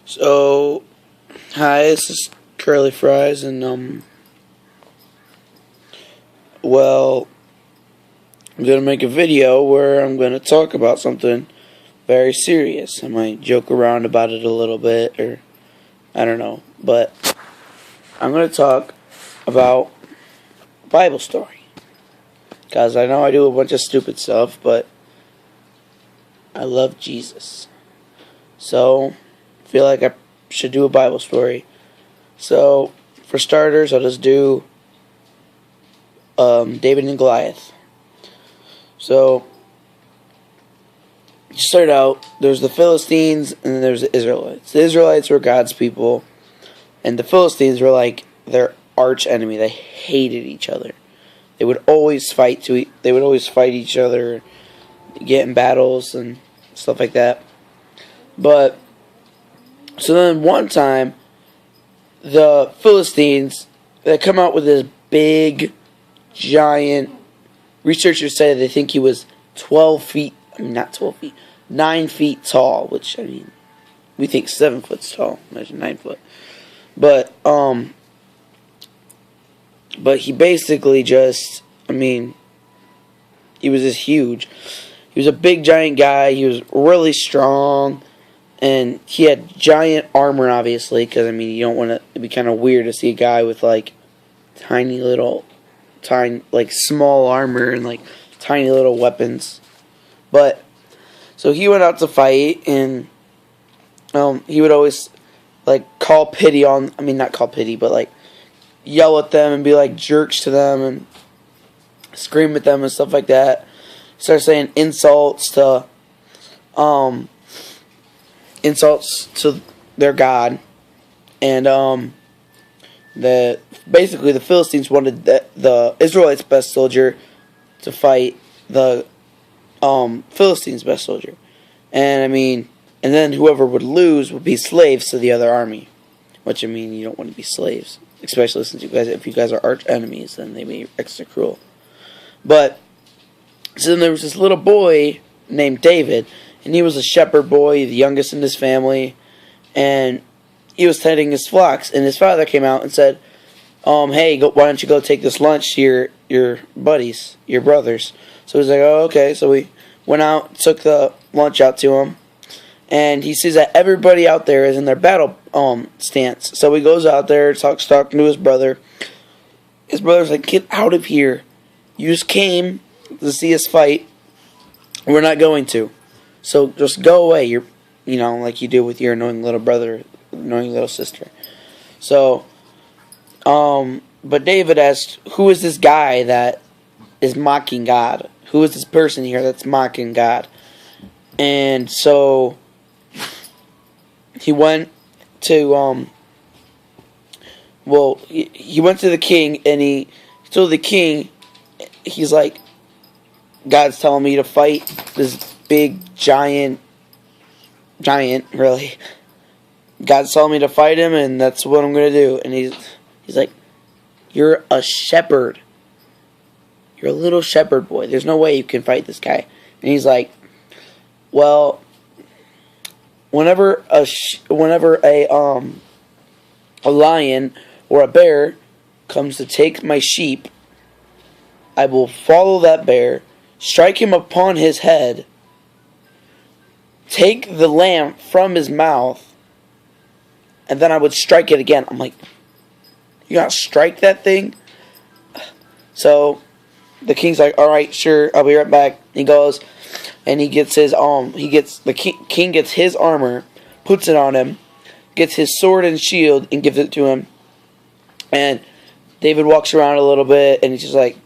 So, hi, this is Curly Fries, and, well, I'm gonna make a video where I'm gonna talk about something very serious. I might joke around about it a little bit, or, I don't know, but I'm gonna talk about a Bible story. Because I know I do a bunch of stupid stuff, but I love Jesus. So, I feel like I should do a Bible story. So, for starters, I'll just do David and Goliath. So, to start out, there's the Philistines and then there's the Israelites. The Israelites were God's people, and the Philistines were like their arch enemy. They hated each other. They would always fight each other, get in battles and stuff like that. But so then one time, the Philistines, they come out with this big, giant. Researchers say they think he was 12 feet. I mean, not 12 feet, 9 feet tall. Which, I mean, we think 7 foot tall. Imagine 9 foot. But he basically just, I mean, he was just huge. He was a big, giant guy. He was really strong. And he had giant armor, obviously, because, I mean, you don't want to, it'd be kind of weird to see a guy with, like, small armor and, like, tiny little weapons. But, so he went out to fight, and, he would always, like, not call pity, but, like, yell at them and be like jerks to them and scream at them and stuff like that. Start saying insults to their God. And basically the Philistines wanted the Israelites' best soldier to fight the Philistines' best soldier. And I mean, and then whoever would lose would be slaves to the other army. Which, I mean, you don't want to be slaves. Especially since if you guys are arch enemies, then they may be extra cruel. But, so then there was this little boy named David, and he was a shepherd boy, the youngest in his family, and he was tending his flocks, and his father came out and said, hey, why don't you go take this lunch to your buddies, your brothers. So he's like, oh, okay. So we went out, took the lunch out to him, and he sees that everybody out there is in their battle stance. So he goes out there, talking to his brother. His brother's like, get out of here. You just came to see us fight. We're not going to. So just go away. You're, like you do with your annoying little brother, annoying little sister. So, but David asked, who is this guy that is mocking God? Who is this person here that's mocking God? And so he went to, he went to the king, and he told the king, he's like, God's telling me to fight this big, giant, really. God's telling me to fight him, and that's what I'm going to do. And he's like, you're a shepherd. You're a little shepherd boy. There's no way you can fight this guy. And he's like, well, whenever a lion or a bear comes to take my sheep, I will follow that bear, strike him upon his head, take the lamb from his mouth, and then I would strike it again. I'm like, you gotta strike that thing? So the king's like, all right, sure, I'll be right back. He goes, and he gets his king gets his armor, puts it on him, gets his sword and shield, and gives it to him. And David walks around a little bit, and he's just like,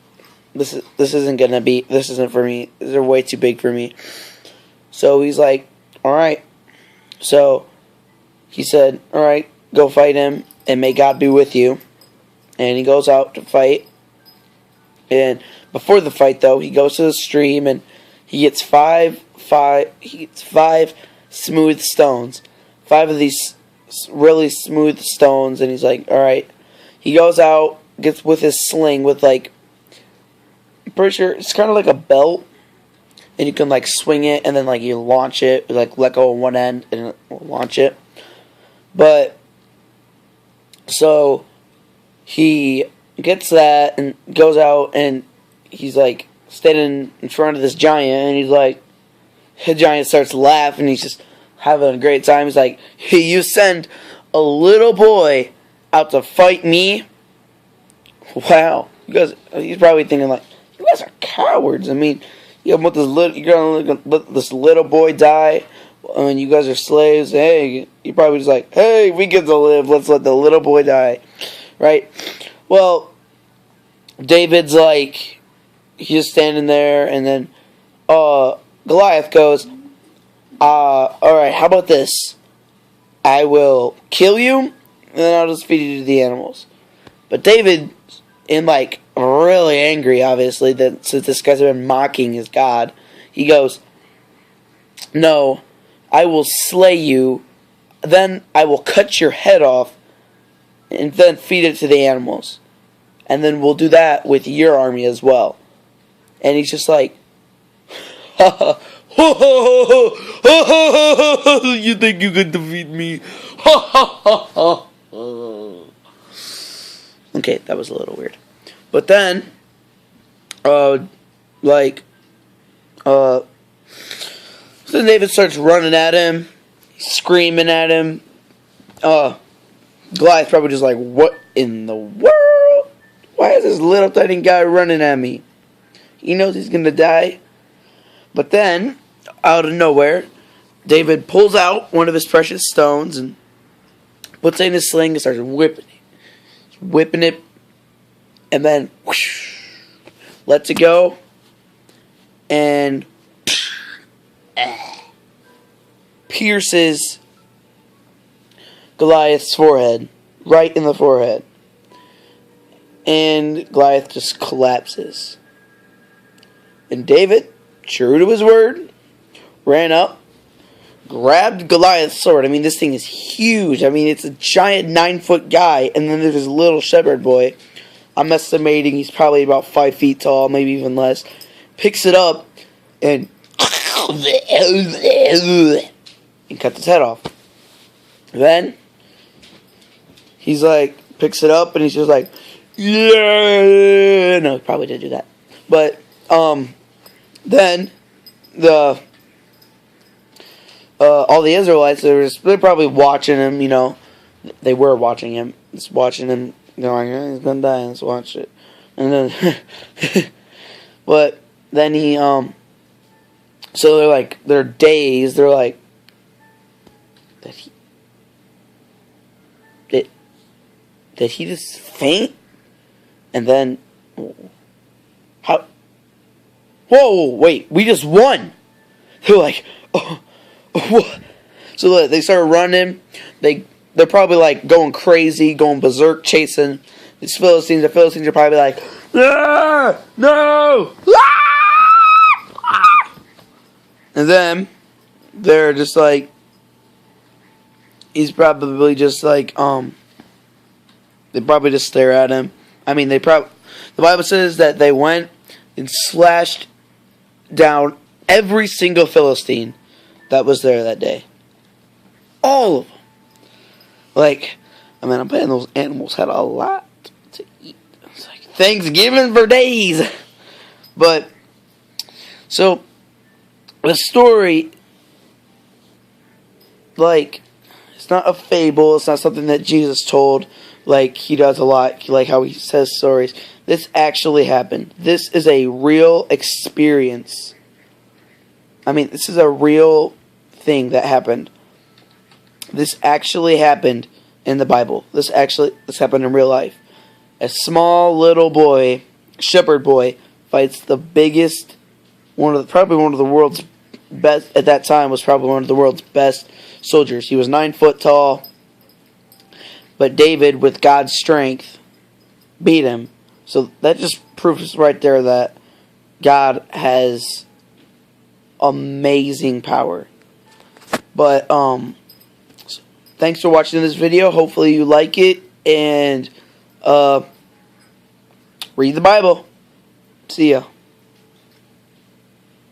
this isn't for me. They're way too big for me. So he's like, all right. So he said, all right, go fight him, and may God be with you. And he goes out to fight. And before the fight, though, he goes to the stream, and he gets five smooth stones. 5 of these really smooth stones, and he's like, all right. He goes out, gets with his sling with, like, I'm pretty sure it's kind of like a belt, and you can like swing it, and then like you launch it, like let go of one end and launch it. But so he gets that and goes out, and he's like standing in front of this giant, and he's like, the giant starts laughing. He's just having a great time. He's like, hey, you send a little boy out to fight me? Wow. You guys, he's probably thinking like, you guys are cowards. I mean, you're gonna let this little boy die when you guys are slaves. Hey, you're probably just like, hey, we get to live. Let's let the little boy die. Right? Well, David's like, he's just standing there, and then Goliath goes, alright, how about this? I will kill you, and then I'll just feed you to the animals. But David, in like really angry, obviously, that since this guy's been mocking his God, he goes, no, I will slay you, then I will cut your head off, and then feed it to the animals. And then we'll do that with your army as well. And he's just like, ha ha, ho ho ho ho ho ho, you think you can defeat me? Ha ha ha ha. Okay, that was a little weird. But then, then David starts running at him, screaming at him. Goliath's probably just like, what in the world? Why is this little tiny guy running at me? He knows he's going to die. But then, out of nowhere, David pulls out one of his precious stones and puts it in his sling and starts whipping it. Whipping it. And then, whoosh, lets it go. And pierces Goliath's forehead. Right in the forehead. And Goliath just collapses. And David, true to his word, ran up, grabbed Goliath's sword. I mean, this thing is huge. I mean, it's a giant 9-foot guy, and then there's this little shepherd boy. I'm estimating he's probably about 5 feet tall, maybe even less. Picks it up and cuts his head off. Then he's like, picks it up and he's just like, yeah. No, he probably didn't do that. But then all the Israelites, they're probably watching him. You know, they were watching him. Just watching him, going, oh, he's gonna die. Let's watch it. And then, but then he so they're like, they're dazed. They're like, did he just faint? And then, how? Whoa, wait, we just won. They're like, oh, what? So they start running. They're probably like going crazy, going berserk, chasing these Philistines. The Philistines are probably like, ah, no, ah! And then they're just like, he's probably just like, they probably just stare at him. I mean, the Bible says that they went and slashed down every single Philistine that was there that day. All of them. Like, I mean, I'm betting those animals had a lot to eat. It's like Thanksgiving for days. But, so, the story, like, it's not a fable. It's not something that Jesus told. Like, he does a lot, like how he says stories. This actually happened. This is a real experience. I mean, this is a real thing that happened. This actually happened in the Bible. This happened in real life. A small little boy, shepherd boy, fights the biggest, probably one of the world's best, at that time was probably one of the world's best soldiers. He was 9 foot tall. But David, with God's strength, beat him. So that just proves right there that God has amazing power. But thanks for watching this video. Hopefully you like it. And read the Bible. See ya.